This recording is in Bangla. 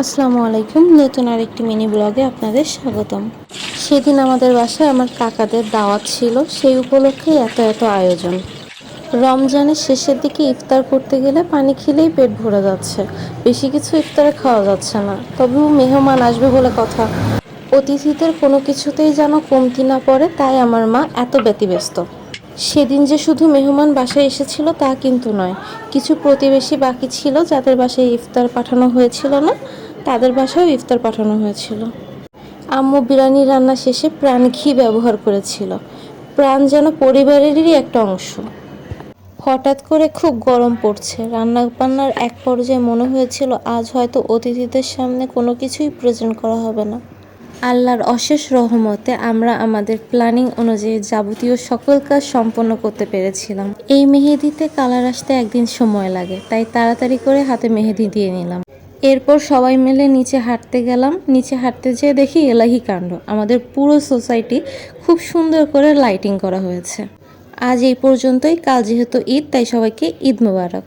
আসসালামু আলাইকুম। নতুন আরেকটি মিনি ব্লগে আপনাদের স্বাগতম। সেদিন আমাদের বাসায় আমার কাকাদের দাওয়াত ছিল, সেই উপলক্ষেই এত আয়োজন। রমজানের শেষের দিকে ইফতার করতে গেলে পানি খেলেই পেট ভরে যাচ্ছে, বেশি কিছু ইফতারে খাওয়া যাচ্ছে না। তবুও মেহমান আসবে বলে কথা, অতিথিদের কোনো কিছুতেই যেন কমতি না পড়ে, তাই আমার মা এত ব্যতিব্যস্ত। সেদিন যে শুধু মেহমান বাসায় এসেছিল তা কিন্তু নয়, কিছু প্রতিবেশী বাকি ছিল যাদের বাসায় ইফতার পাঠানো হয়েছিল না, তাদের বাসায়ও ইফতার পাঠানো হয়েছিল। আম্মু বিরিয়ানি রান্না শেষে প্রাণ ঘি ব্যবহার করেছিল। প্রাণ যেন পরিবারেরই একটা অংশ। হঠাৎ করে খুব গরম পড়ছে, রান্না বান্নার এক পর্যায়ে মনে হয়েছিল আজ হয়তো অতিথিদের সামনে কোনো কিছুই প্রেজেন্ট করা হবে না। আল্লাহর অশেষ রহমতে আমরা আমাদের প্ল্যানিং অনুযায়ী যাবতীয় সকল কাজ সম্পন্ন করতে পেরেছিলাম। এই মেহেদিতে কালার আসতে একদিন সময় লাগে, তাই তাড়াতাড়ি করে হাতে মেহেদি দিয়ে নিলাম। এরপর সবাই মিলে নিচে হাঁটতে গেলাম। নিচে হাঁটতে যেয়ে দেখি এলাহি কাণ্ড, আমাদের পুরো সোসাইটি খুব সুন্দর করে লাইটিং করা হয়েছে। আজ এই পর্যন্তই। কাল যেহেতু ঈদ, তাই সবাইকে ঈদ মোবারক।